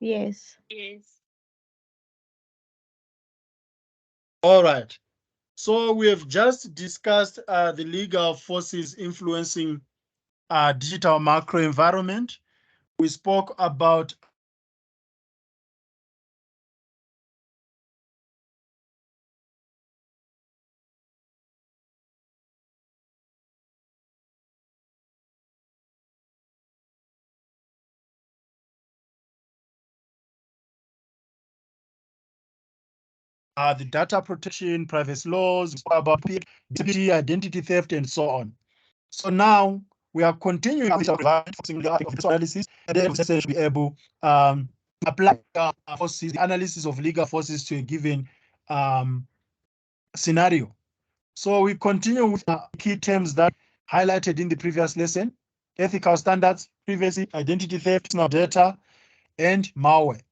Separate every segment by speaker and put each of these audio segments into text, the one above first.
Speaker 1: Yes.
Speaker 2: Yes.
Speaker 3: All right. So we have just discussed the legal forces influencing digital macro environment. We spoke about the data protection, privacy laws, we spoke about disability, identity theft, and so on. So now we are continuing with our analysis, and then we should be able apply forces, the analysis of legal forces to a given scenario. So we continue with key terms that highlighted in the previous lesson: ethical standards, privacy, identity theft, personal data, and malware.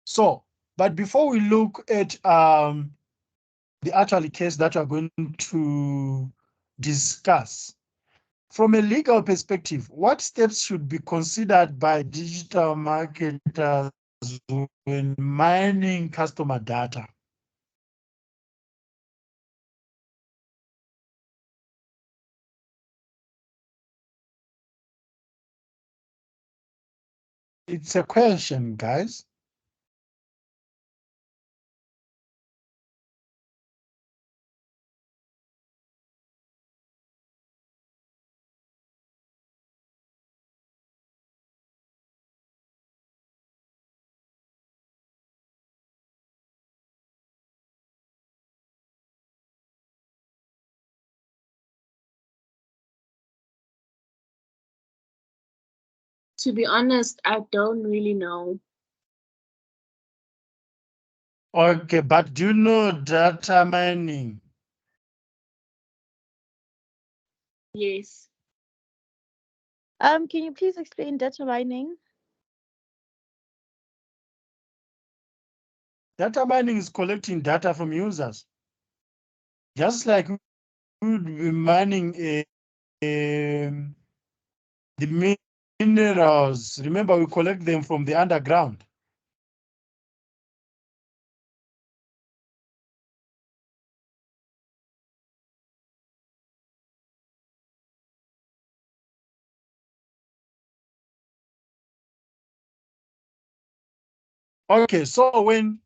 Speaker 3: So, but before we look at the actual case that we're going to discuss, from a legal perspective, what steps should be considered by digital marketers when mining customer data? It's a question, guys.
Speaker 2: To be honest, I don't really know.
Speaker 3: Okay, but do you know data mining?
Speaker 2: Yes.
Speaker 1: Can you please explain data mining?
Speaker 3: Data mining is collecting data from users, just like we would be mining the minerals. Remember, we collect them from the underground. Okay, so when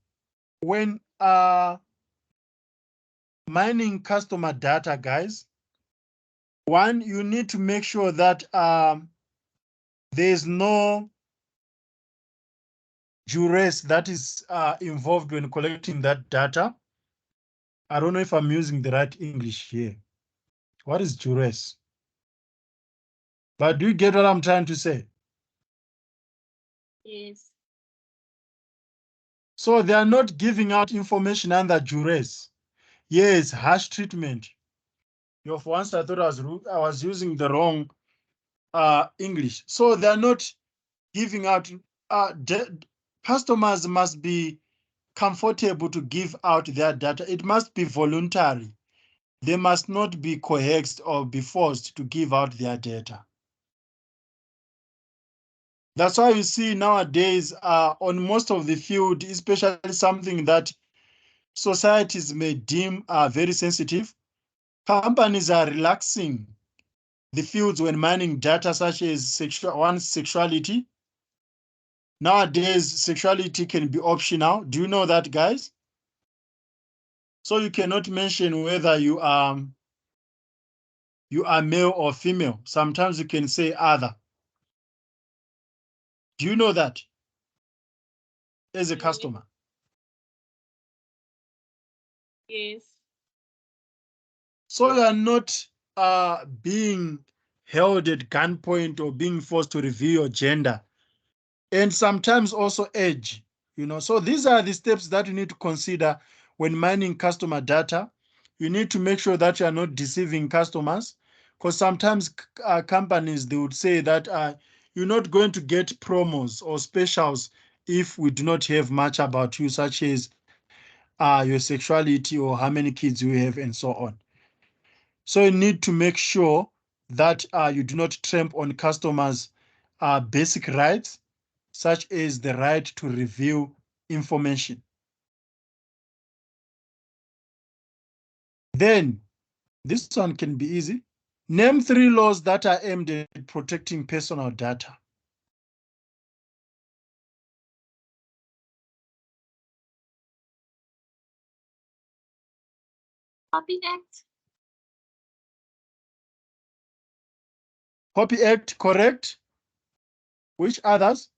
Speaker 3: mining customer data, guys, one, you need to make sure that there's no duress that is involved when collecting that data. I don't know if I'm using the right English here. What is duress? But do you get what I'm trying to say?
Speaker 2: Yes.
Speaker 3: So they are not giving out information under duress. Yes, harsh treatment. For once I thought I was using the wrong English. So they are not giving out. Customers must be comfortable to give out their data. It must be voluntary. They must not be coerced or be forced to give out their data. That's why you see nowadays on most of the field, especially something that societies may deem very sensitive, companies are relaxing the fields when mining data such as one's sexuality. Nowadays, sexuality can be optional. Do you know that, guys? So you cannot mention whether you are male or female. Sometimes you can say other. Do you know that as a
Speaker 2: Yes.
Speaker 3: customer?
Speaker 2: Yes.
Speaker 3: So you are not being held at gunpoint or being forced to reveal your gender, and sometimes also age. So these are the steps that you need to consider when mining customer data. You need to make sure that you are not deceiving customers, because sometimes companies, they would say that you're not going to get promos or specials if we do not have much about you, such as your sexuality or how many kids you have and so on. So you need to make sure that you do not tramp on customers' basic rights, such as the right to review information. Then, this one can be easy. Name 3 laws that are aimed at protecting personal data.
Speaker 2: Copy Act.
Speaker 3: Copy Act, correct. Which others?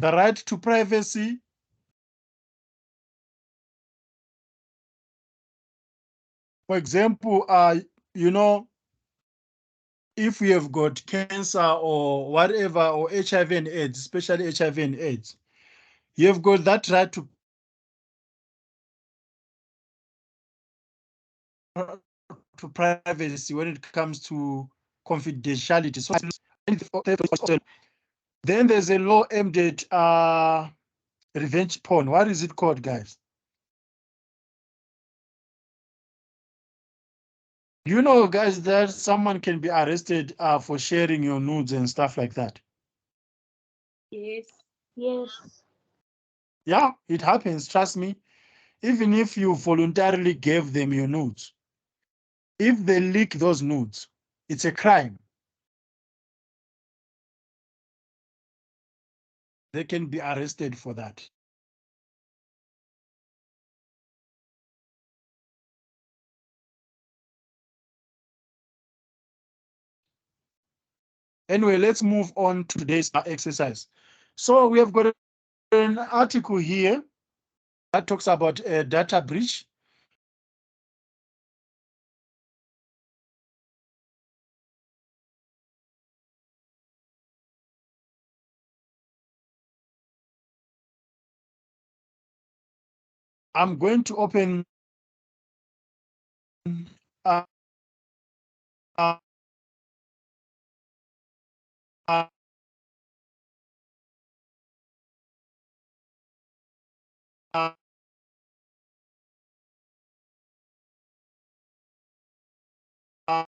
Speaker 3: The right to privacy. For example, you know, if we have got cancer or whatever, or HIV and AIDS, especially HIV and AIDS, you have got that right to privacy when it comes to confidentiality. So, then there's a law aimed at revenge porn. What is it called, guys? You know, guys, that someone can be arrested for sharing your nudes and stuff like that.
Speaker 2: Yes.
Speaker 1: Yes.
Speaker 3: Yeah, it happens, trust me. Even if you voluntarily gave them your nudes, if they leak those nudes, it's a crime. They can be arrested for that. Anyway, let's move on to today's exercise. So we have got an article here that talks about a data breach. I'm going to open uh, uh, uh, uh, uh,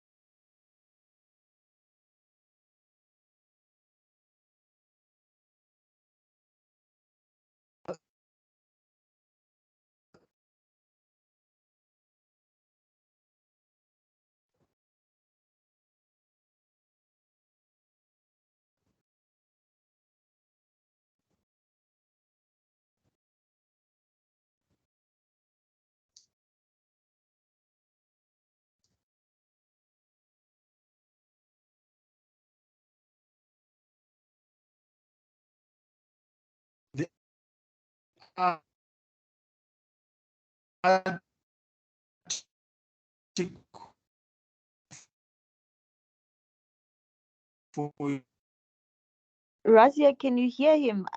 Speaker 3: the article for
Speaker 1: Razia, can you hear him?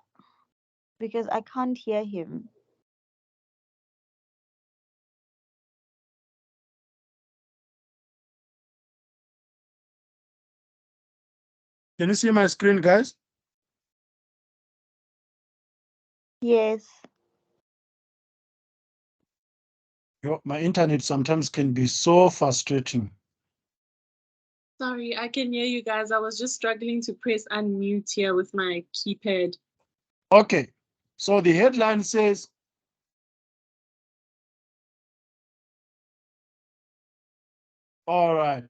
Speaker 1: Because I can't hear him.
Speaker 3: Can you see my screen, guys?
Speaker 1: Yes.
Speaker 3: My internet sometimes can be so frustrating.
Speaker 2: Sorry, I can hear you guys. I was just struggling to press unmute here with my keypad.
Speaker 3: Okay, so the headline says, all right.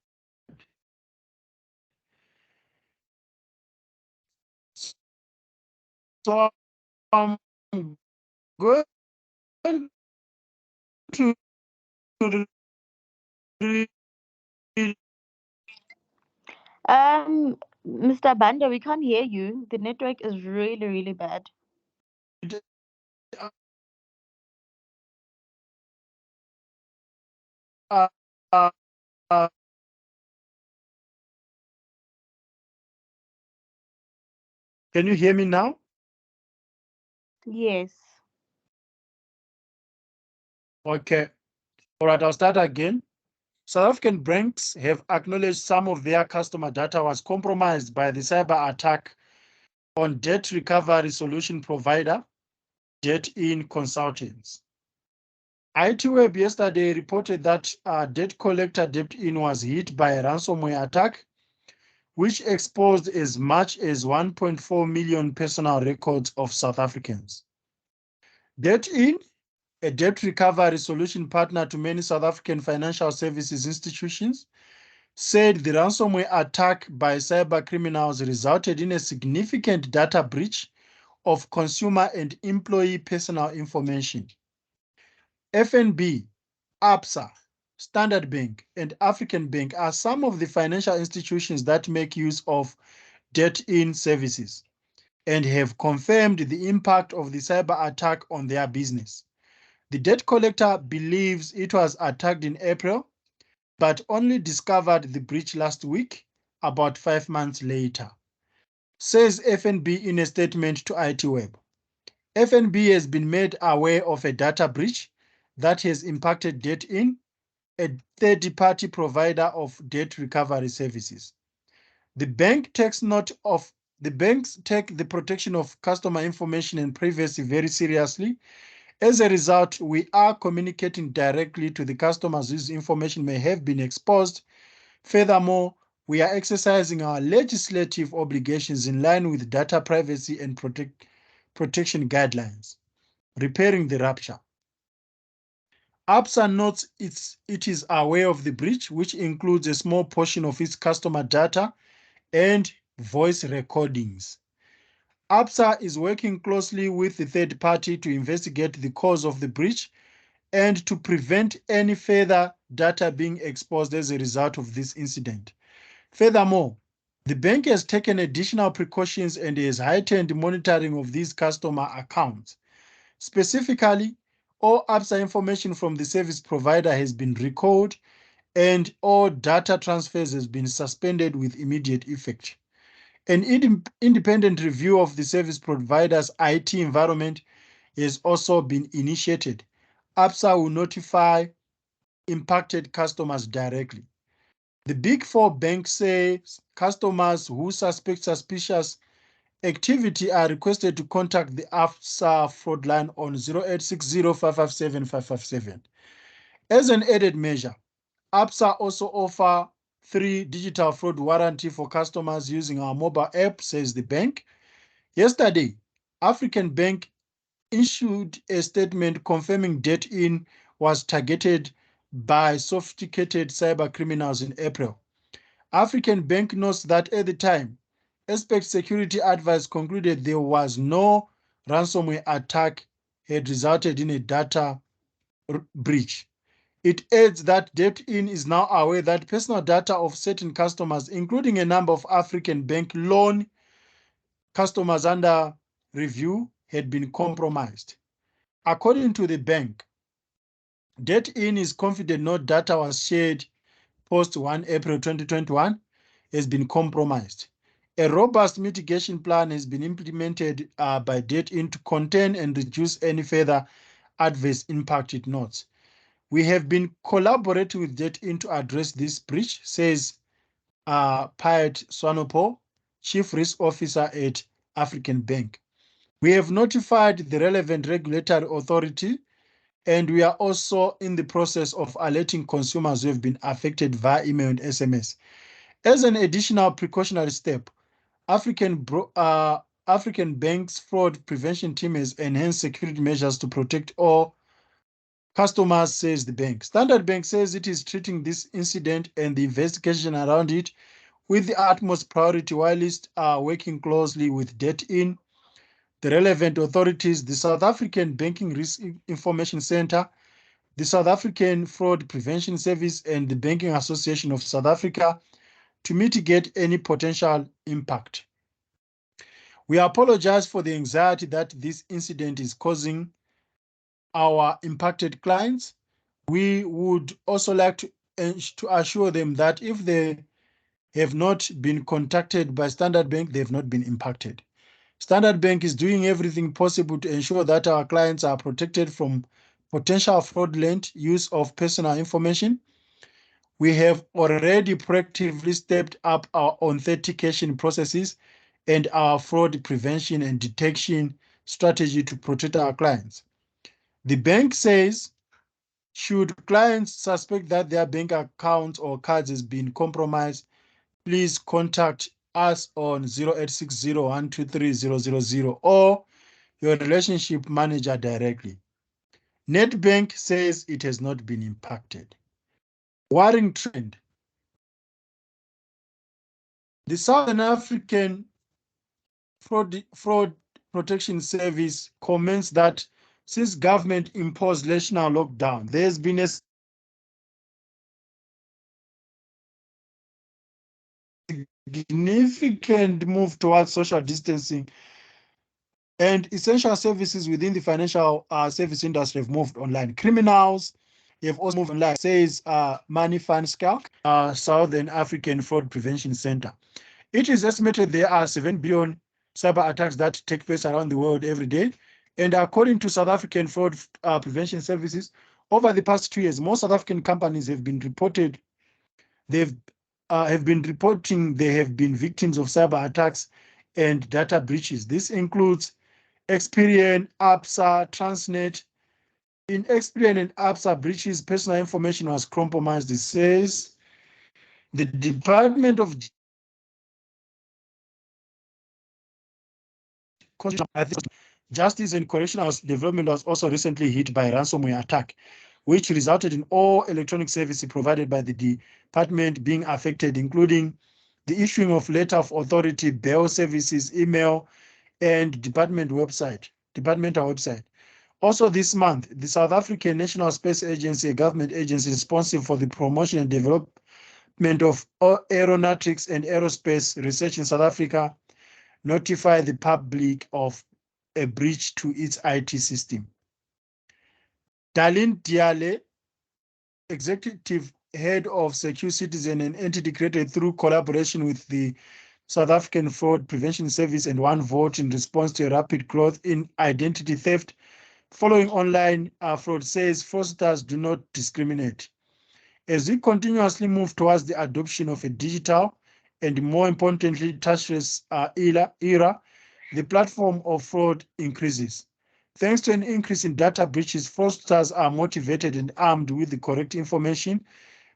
Speaker 3: So I'm going to read
Speaker 1: Mr. Banda, we can't hear you. The network is really, really bad.
Speaker 3: uh, uh, uh, can you hear me now?
Speaker 1: Yes.
Speaker 3: Okay. All right, I'll start again. South African banks have acknowledged some of their customer data was compromised by the cyber attack on debt recovery solution provider, Debt In Consultants. ITWeb yesterday reported that debt collector Debt-In was hit by a ransomware attack, which exposed as much as 1.4 million personal records of South Africans. Debt-In, a debt recovery solution partner to many South African financial services institutions, said the ransomware attack by cyber criminals resulted in a significant data breach of consumer and employee personal information. FNB, ABSA, Standard Bank, and African Bank are some of the financial institutions that make use of Debt-In services and have confirmed the impact of the cyber attack on their business. The debt collector believes it was attacked in April, but only discovered the breach last week, about 5 months later, says FNB in a statement to ITWeb. FNB has been made aware of a data breach that has impacted Debt-In, a third-party provider of debt recovery services. The banks take the protection of customer information and privacy very seriously. As a result, we are communicating directly to the customers whose information may have been exposed. Furthermore, we are exercising our legislative obligations in line with data privacy and protection guidelines, repairing the rupture. ABSA notes it is aware of the breach, which includes a small portion of its customer data and voice recordings. ABSA is working closely with the third party to investigate the cause of the breach and to prevent any further data being exposed as a result of this incident. Furthermore, the bank has taken additional precautions and has heightened monitoring of these customer accounts. Specifically, all ABSA information from the service provider has been recalled and all data transfers has been suspended with immediate effect. An independent review of the service provider's IT environment has also been initiated. ABSA will notify impacted customers directly. The Big Four banks say customers who suspect suspicious activity are requested to contact the ABSA fraud line on 0860 557 557. As an added measure, ABSA also offer 3 digital fraud warranty for customers using our mobile app, says the bank. Yesterday, African Bank issued a statement confirming Debt-In was targeted by sophisticated cyber criminals in April. African Bank notes that at the time, Expert Security Advice concluded there was no ransomware attack had resulted in a data breach. It adds that Debt-In is now aware that personal data of certain customers, including a number of African Bank loan customers under review, had been compromised. According to the bank, Debt-In is confident no data was shared post 1 April 2021 has been compromised. A robust mitigation plan has been implemented by Debt-In to contain and reduce any further adverse impact, it notes. We have been collaborating with Debt-In to address this breach, says Piet Swanopo, Chief Risk Officer at African Bank. We have notified the relevant regulatory authority, and we are also in the process of alerting consumers who have been affected via email and SMS. As an additional precautionary step, African Bank's fraud prevention team has enhanced security measures to protect all customers, says the bank. Standard Bank says it is treating this incident and the investigation around it with the utmost priority whilst working closely with Debt-In, the relevant authorities, the South African Banking Risk Information Center, the South African Fraud Prevention Service, and the Banking Association of South Africa to mitigate any potential impact. We apologize for the anxiety that this incident is causing our impacted clients. We would also like to assure them that if they have not been contacted by Standard Bank, they have not been impacted. Standard Bank is doing everything possible to ensure that our clients are protected from potential fraudulent use of personal information. We have already proactively stepped up our authentication processes and our fraud prevention and detection strategy to protect our clients. The bank says Should clients suspect that their bank account or cards has been compromised, please contact us on 0860-123-000 or your relationship manager directly. Netbank says it has not been impacted. Worrying trend. The Southern African Fraud Protection Service comments that since government imposed national lockdown, there has been a significant move towards social distancing, and essential services within the financial service industry have moved online. Criminals have also moved online, says Money Fund Skalk, Southern African Fraud Prevention Center. It is estimated there are 7 billion cyber attacks that take place around the world every day. And according to South African Fraud Prevention Services, over the past 2 years, most South African companies have been reporting they have been victims of cyber attacks and data breaches. This includes Experian, Absa, Transnet. In Experian and Absa breaches, personal information was compromised. It says the Department of Justice and Correctional Development was also recently hit by a ransomware attack, which resulted in all electronic services provided by the department being affected, including the issuing of letter of authority, bail services, email, and departmental website. Also this month, the South African National Space Agency, a government agency responsible for the promotion and development of aeronautics and aerospace research in South Africa, notify the public of a breach to its IT system. Darlene Diale, executive head of Secure Citizen, an entity created through collaboration with the South African Fraud Prevention Service and One Vote in response to a rapid growth in identity theft following online fraud, says fraudsters do not discriminate. As we continuously move towards the adoption of a digital and, more importantly, touchless era, the platform of fraud increases. Thanks to an increase in data breaches, fraudsters are motivated and armed with the correct information,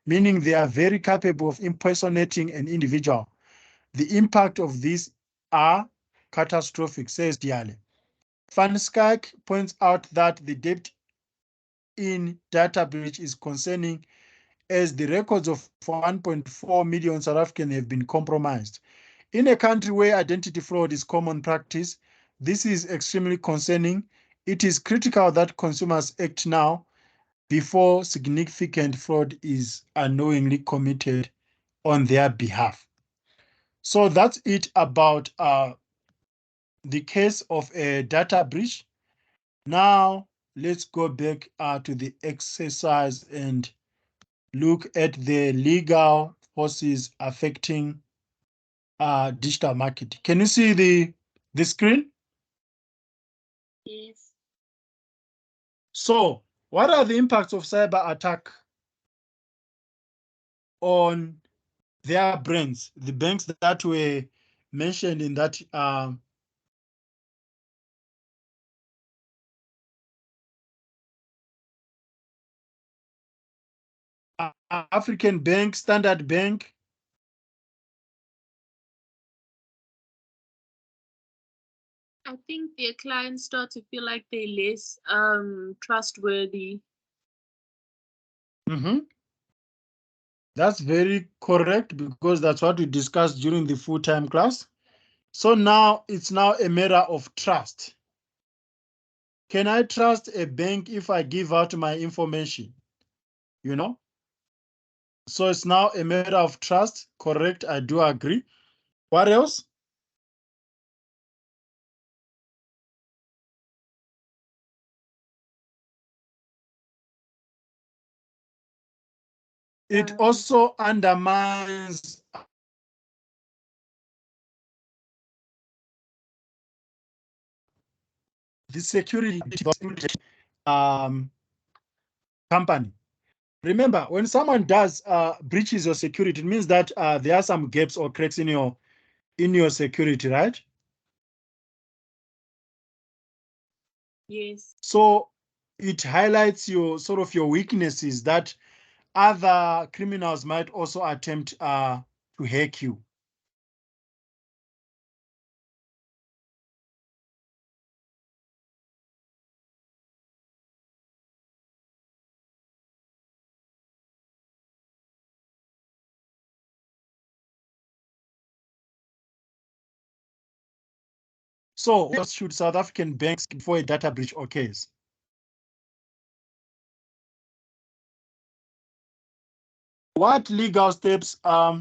Speaker 3: meaning they are very capable of impersonating an individual. The impact of these are catastrophic, says Diale. Van Skyke points out that the depth in data breach is concerning, as the records of 1.4 million South Africans have been compromised. In a country where identity fraud is common practice, this is extremely concerning. It is critical that consumers act now before significant fraud is unknowingly committed on their behalf. So that's it about the case of a data breach. Now let's go back to the exercise and look at the legal forces affecting digital marketing. Can you see the screen?
Speaker 2: Yes.
Speaker 3: So what are the impacts of cyber attack on their brands, the banks that were mentioned in that African Bank, Standard Bank?
Speaker 2: I think their clients start to feel like they're less trustworthy.
Speaker 3: That's very correct, because that's what we discussed during the full-time class. So now it's now a matter of trust. Can I trust a bank if I give out my information? You know? So it's now a matter of trust. Correct, I do agree. What else? It also undermines the security company. Remember, when someone does breaches your security, it means that there are some gaps or cracks in your security, right?
Speaker 2: Yes.
Speaker 3: So it highlights your sort of your weaknesses that other criminals might also attempt to hack you. So what should South African banks before a data breach occurs? What legal steps what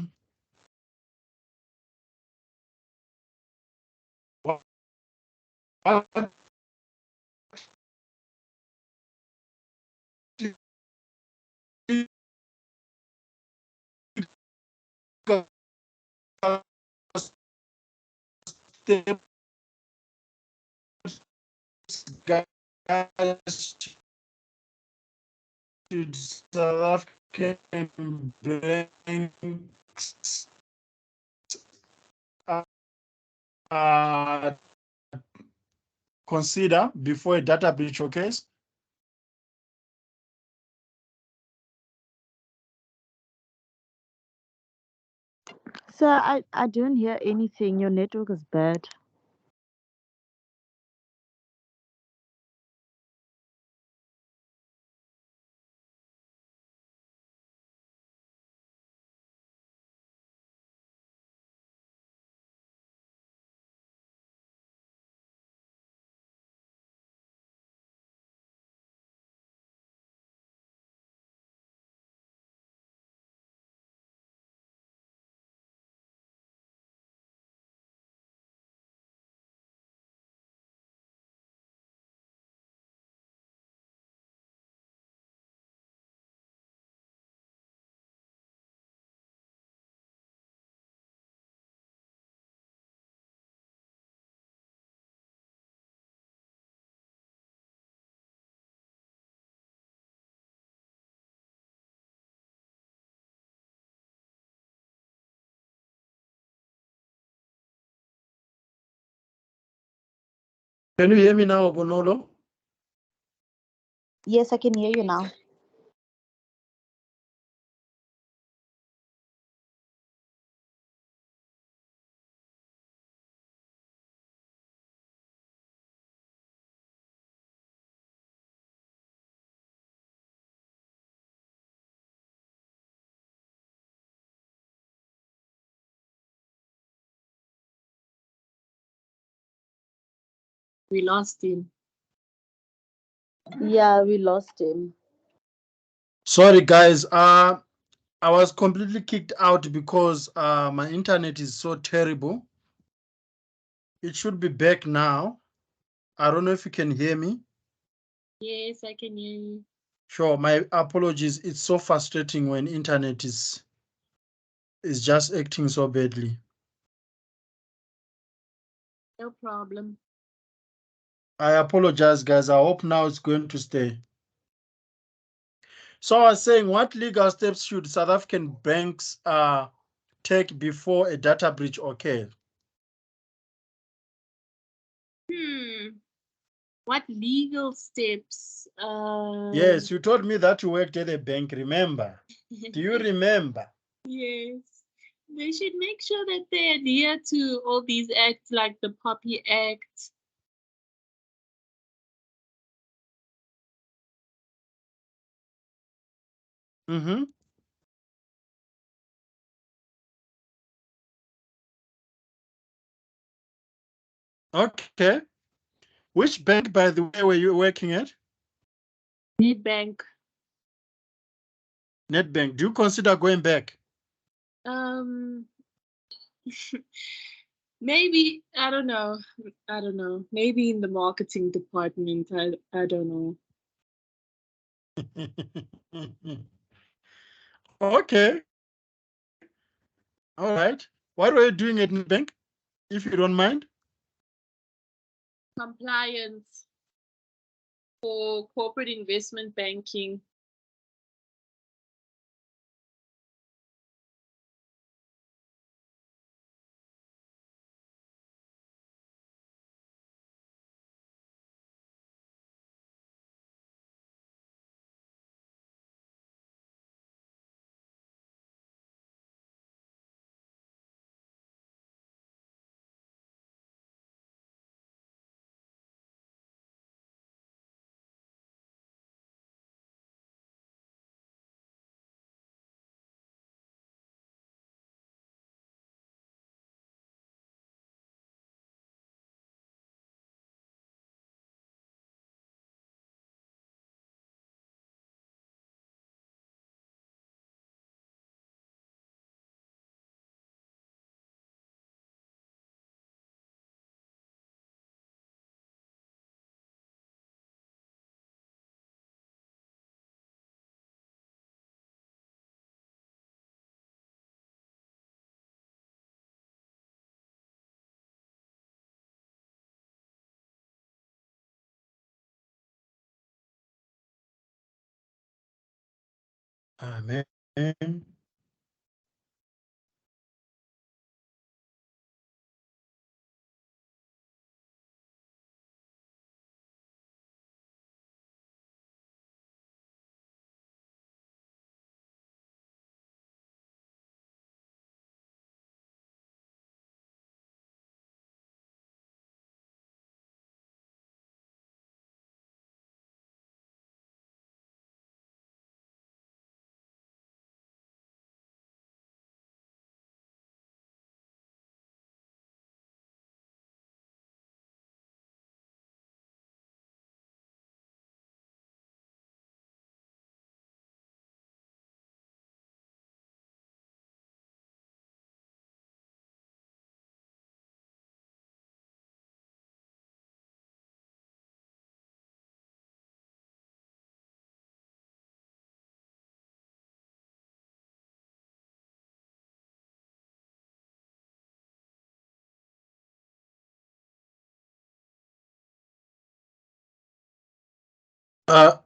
Speaker 3: legal steps guys should South African banks uh, consider before a data breach occurs?
Speaker 1: Sir, I don't hear anything. Your network is bad.
Speaker 3: Can you hear me now, Bonolo?
Speaker 1: Yes, I can hear you now.
Speaker 2: We lost him.
Speaker 1: Yeah, we lost him.
Speaker 3: Sorry, guys. I was completely kicked out because my internet is so terrible. It should be back now. I don't know if you can hear me.
Speaker 2: Yes, I can hear you.
Speaker 3: Sure, my apologies. It's so frustrating when internet is just acting so badly.
Speaker 2: No problem.
Speaker 3: I apologize, guys. I hope now it's going to stay. So I was saying, what legal steps should South African banks take before a data breach occurs?
Speaker 2: What legal steps?
Speaker 3: Yes, you told me that you worked at a bank, remember? Do you remember?
Speaker 2: Yes. They should make sure that they adhere to all these acts like the Poppy Act.
Speaker 3: Mm-hmm. Okay. Which bank, by the way, were you working at?
Speaker 2: Nedbank.
Speaker 3: Nedbank. Do you consider going back?
Speaker 2: Um, maybe I don't know. I don't know. Maybe in the marketing department. I don't know.
Speaker 3: Okay. All right. What were you doing at Nedbank, if you don't mind?
Speaker 2: Compliance for corporate investment banking.
Speaker 3: Amen.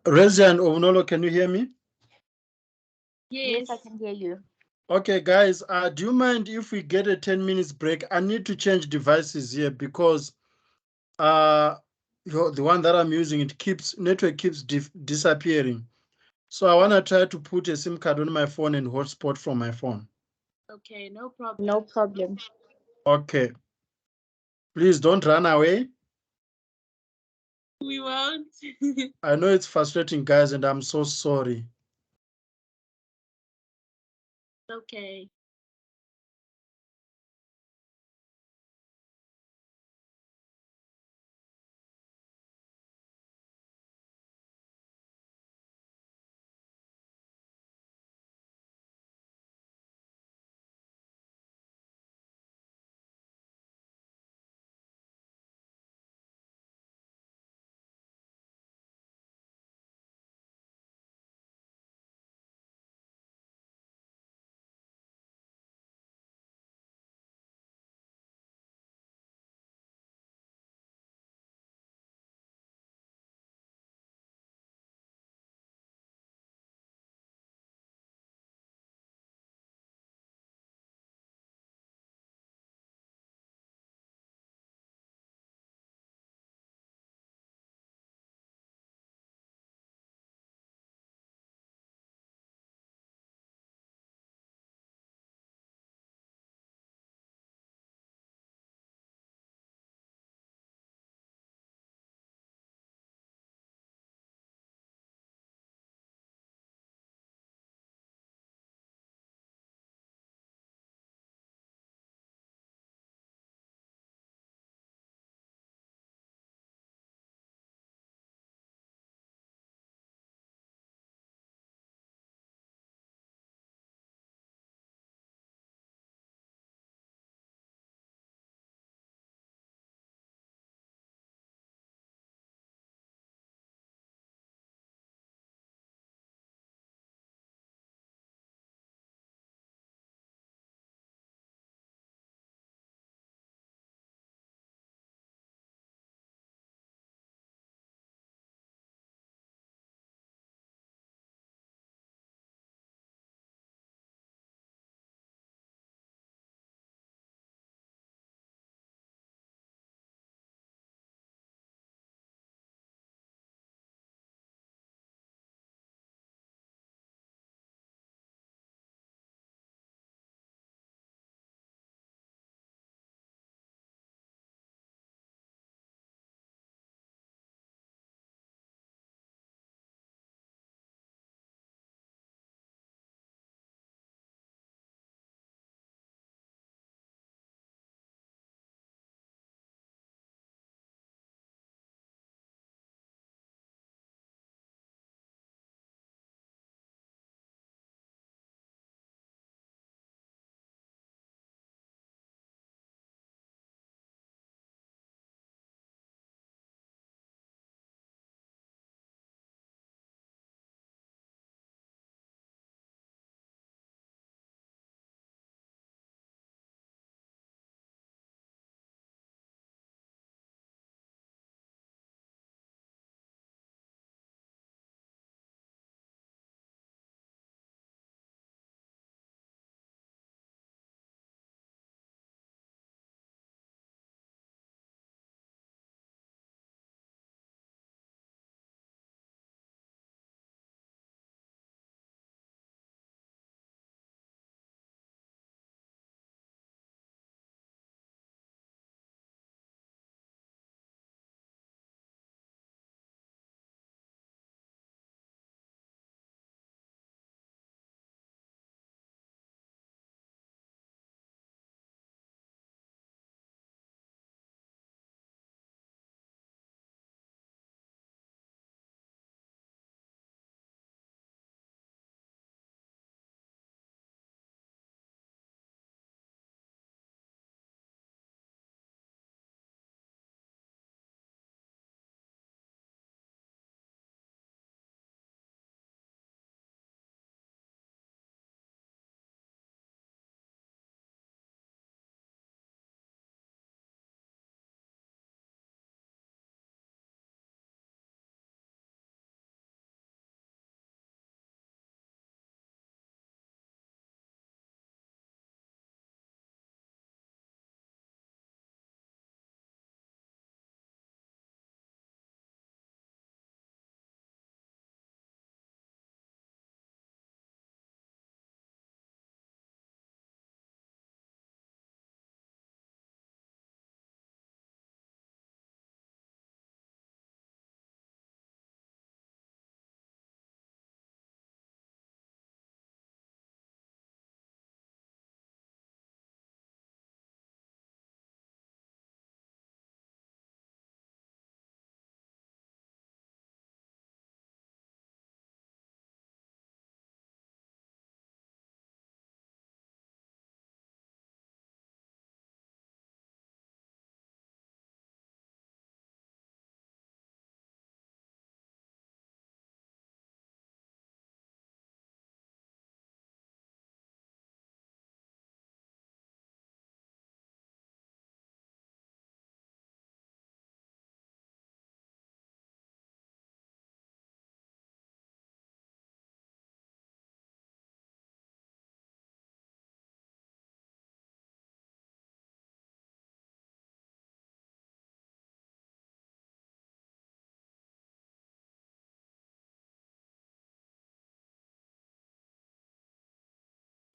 Speaker 3: Resident Ovnolo, can you hear me?
Speaker 2: Yes.
Speaker 1: Yes, I can hear you.
Speaker 3: Okay, guys, do you mind if we get a 10 minutes break? I need to change devices here because the one that I'm using, network keeps disappearing. So I want to try to put a SIM card on my phone and hotspot from my phone.
Speaker 2: Okay, no problem.
Speaker 1: No problem.
Speaker 3: Okay. Please don't run away.
Speaker 2: We won't.
Speaker 3: I know it's frustrating, guys, and I'm so sorry.
Speaker 2: Okay.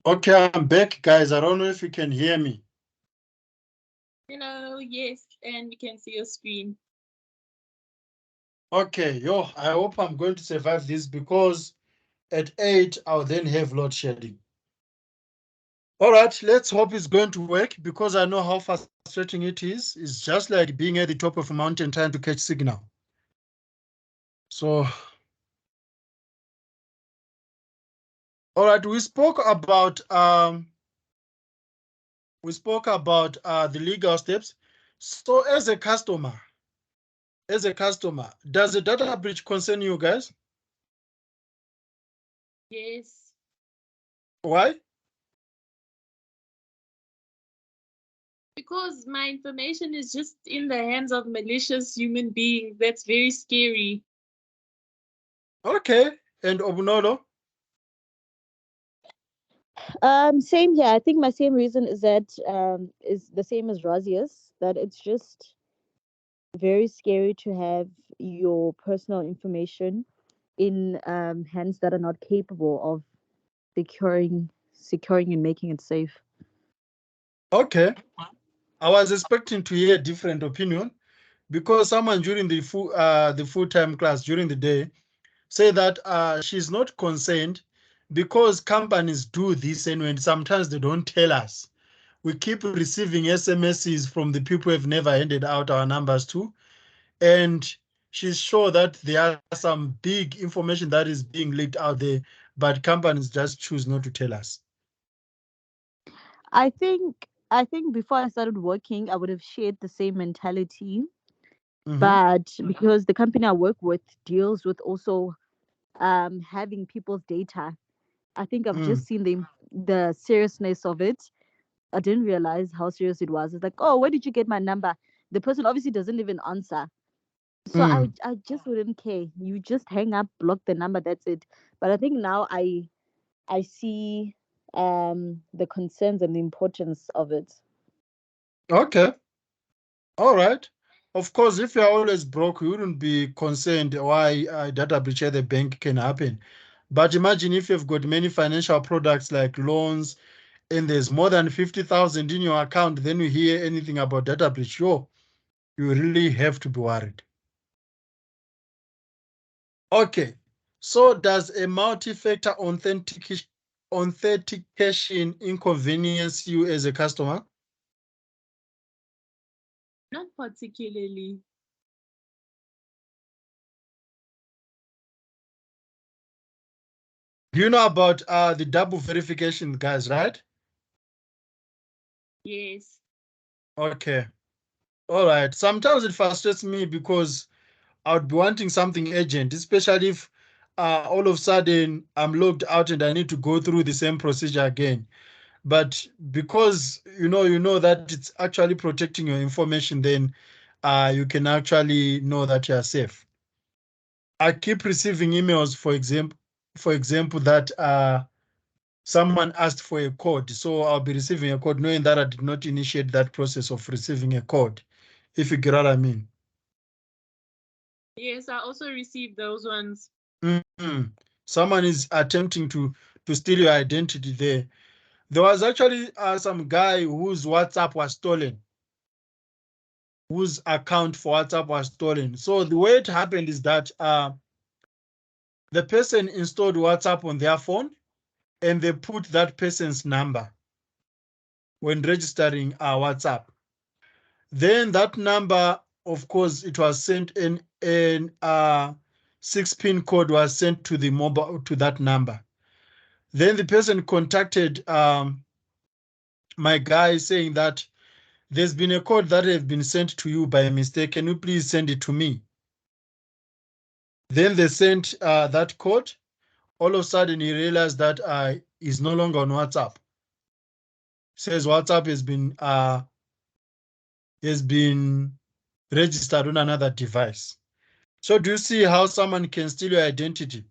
Speaker 3: Okay, I'm back, guys. I don't know if you can hear me.
Speaker 2: Hello, yes, and we can see your screen.
Speaker 3: Okay, yo, I hope I'm going to survive this because at 8, I'll then have load shedding. All right, let's hope it's going to work because I know how frustrating it is. It's just like being at the top of a mountain trying to catch signal. So, all right, we spoke about the legal steps. So, as a customer, does a data breach concern you guys?
Speaker 2: Yes,
Speaker 3: Why?
Speaker 2: because my information is just in the hands of malicious human beings. That's very scary.
Speaker 3: Okay, and Obunolo?
Speaker 1: Same here. I think my same reason is that is the same as Razia's, that it's just very scary to have your personal information in hands that are not capable of securing and making it safe.
Speaker 3: Okay, I was expecting to hear a different opinion because someone during the full-time class during the day say that she's not concerned because companies do this and when sometimes they don't tell us. We keep receiving SMSs from the people we've never handed out our numbers to, and she's sure that there are some big information that is being leaked out there, but companies just choose not to tell us.
Speaker 1: I think before I started working, I would have shared the same mentality.
Speaker 3: Mhm.
Speaker 1: But because the company I work with deals with also having people's data, I think I've
Speaker 3: Mm.
Speaker 1: just seen the seriousness of it. I didn't realize how serious it was. It's like, oh, where did you get my number? The person obviously doesn't even answer. So
Speaker 3: Mm.
Speaker 1: I just wouldn't care. You just hang up, block the number, that's it. But I think now I see the concerns and the importance of it.
Speaker 3: Okay. All right. Of course, if you're always broke, you wouldn't be concerned why data breach at the bank can happen. But imagine if you've got many financial products like loans and there's more than 50,000 in your account, then you hear anything about data breach, you really have to be worried. Okay. So does a multi-factor authentication inconvenience you as a customer?
Speaker 2: Not particularly.
Speaker 3: Do you know about the double verification, guys, right?
Speaker 2: Yes.
Speaker 3: Okay. All right. Sometimes it frustrates me because I would be wanting something urgent, especially if all of a sudden I'm logged out and I need to go through the same procedure again. But because you know that it's actually protecting your information, then you can actually know that you are safe. I keep receiving emails, for example, that someone asked for a code, so I'll be receiving a code knowing that I did not initiate that process of receiving a code. If you get what I mean.
Speaker 2: Yes, I also received those ones.
Speaker 3: Mhm. Someone is attempting to steal your identity there. There was actually some guy whose WhatsApp was stolen, whose account for WhatsApp was stolen. So the way it happened is that the person installed WhatsApp on their phone and they put that person's number when registering WhatsApp. Then that number, of course, it was sent in an 6-pin code was sent to the mobile to that number. Then the person contacted my guy saying that there's been a code that has been sent to you by mistake. Can you please send it to me? Then they sent that code. All of a sudden, he realized that he's no longer on WhatsApp. Says WhatsApp has been registered on another device. So do you see how someone can steal your identity?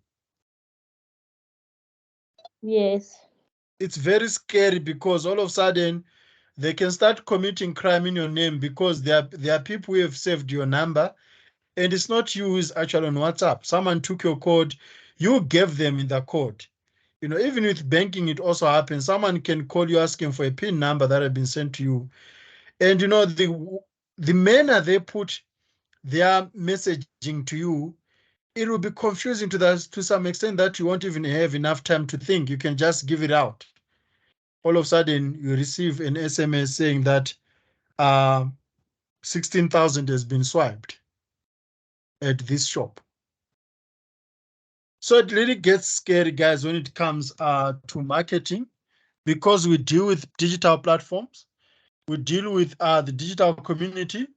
Speaker 1: Yes.
Speaker 3: It's very scary because all of a sudden they can start committing crime in your name because there are people who have saved your number and it's not you who is actually on WhatsApp. Someone took your code, you gave them in the code. Even with banking, it also happens. Someone can call you asking for a PIN number that has been sent to you. And the manner they put their messaging to you, it will be confusing to some extent that you won't even have enough time to think. You can just give it out. All of a sudden, you receive an SMS saying that 16,000 has been swiped at this shop. So it really gets scary, guys, when it comes to marketing, because we deal with digital platforms, we deal with the digital community,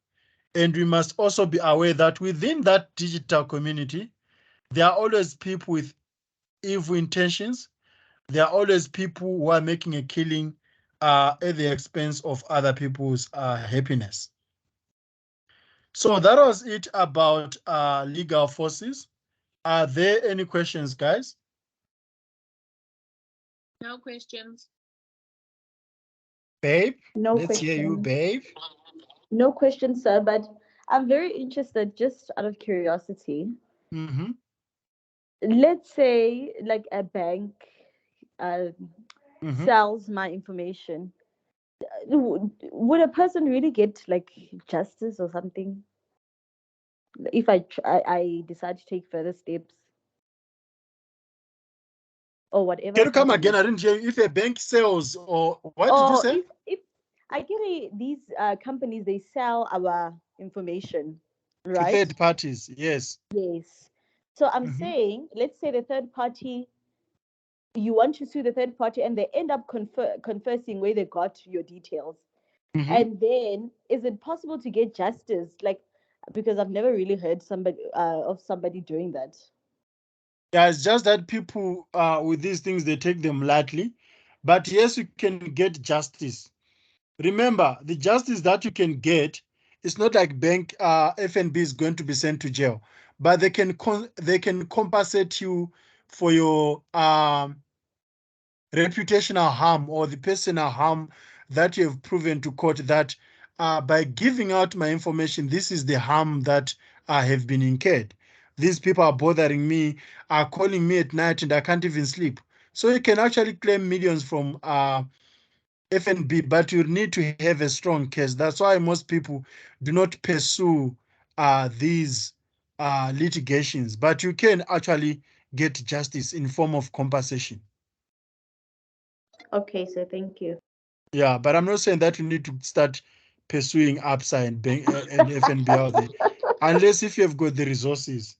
Speaker 3: and we must also be aware that within that digital community, there are always people with evil intentions. There are always people who are making a killing at the expense of other people's happiness. So that was it about legal forces. Are there any questions, guys?
Speaker 2: No questions.
Speaker 3: Babe,
Speaker 1: No
Speaker 3: let's hear you,
Speaker 1: question.
Speaker 3: babe.
Speaker 1: No question, sir. But I'm very interested, just out of curiosity.
Speaker 3: Mm-hmm.
Speaker 1: Let's say, like, a bank uh,
Speaker 3: Mm-hmm.
Speaker 1: sells my information. Would a person really get like justice or something if I decide to take further steps or whatever
Speaker 3: Can you come
Speaker 1: company?
Speaker 3: again? I didn't hear you. If a bank sells, or what did you
Speaker 1: Or
Speaker 3: say?
Speaker 1: if I get these companies, they sell our information,
Speaker 3: To
Speaker 1: right?
Speaker 3: third parties, yes.
Speaker 1: Yes. So I'm
Speaker 3: Mm-hmm.
Speaker 1: saying, let's say the third party, you want to sue the third party, and they end up confessing where they got your details.
Speaker 3: Mm-hmm.
Speaker 1: And then, is it possible to get justice? Like, because I've never really heard somebody of somebody doing that.
Speaker 3: Yeah, it's just that people with these things, they take them lightly. But yes, you can get justice. Remember, the justice that you can get is not like bank FNB is going to be sent to jail, but they can compensate you for your reputational harm or the personal harm that you have proven to court that by giving out my information, this is the harm that I have been incurred. These people are bothering me, are calling me at night, and I can't even sleep. So you can actually claim millions from FNB, but you need to have a strong case. That's why most people do not pursue these litigations, but you can actually get justice in form of compensation.
Speaker 1: Okay, so thank you.
Speaker 3: Yeah, but I'm not saying that you need to start pursuing ABSA and bank and FNB out there, unless if you have got the resources.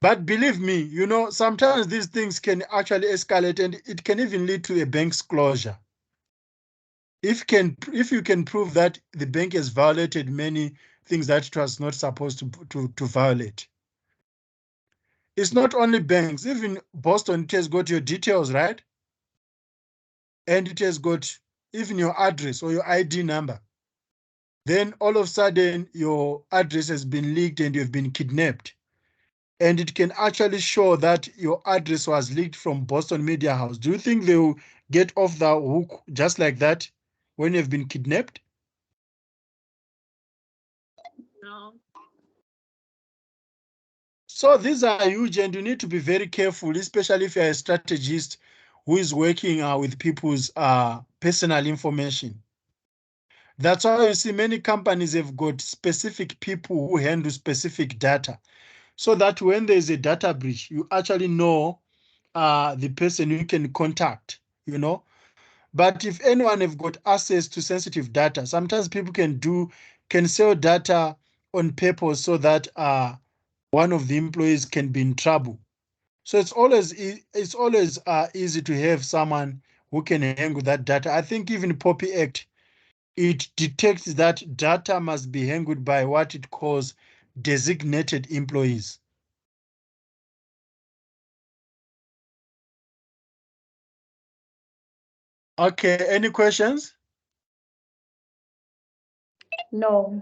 Speaker 3: But believe me, sometimes these things can actually escalate, and it can even lead to a bank's closure. If you can prove that the bank has violated many things that it was not supposed to violate. It's not only banks, even Boston, it has got your details, right? And it has got even your address or your ID number. Then all of a sudden your address has been leaked and you've been kidnapped. And it can actually show that your address was leaked from Boston Media House. Do you think they will get off the hook just like that when you've been kidnapped?
Speaker 2: No.
Speaker 3: So these are huge, and you need to be very careful, especially if you're a strategist who is working with people's personal information. That's why you see many companies have got specific people who handle specific data, so that when there's a data breach, you actually know the person you can contact. But if anyone have got access to sensitive data, sometimes people can sell data on purpose so that one of the employees can be in trouble. So it's always easy to have someone who can handle that data. I think even Poppy Act, it detects that data must be handled by what it calls designated employees. Okay, any questions?
Speaker 1: No.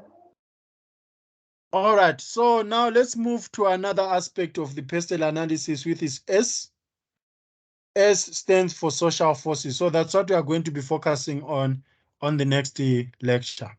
Speaker 3: All right, so now let's move to another aspect of the pestle analysis, which is S. S stands for social forces. So that's what we are going to be focusing on the next lecture.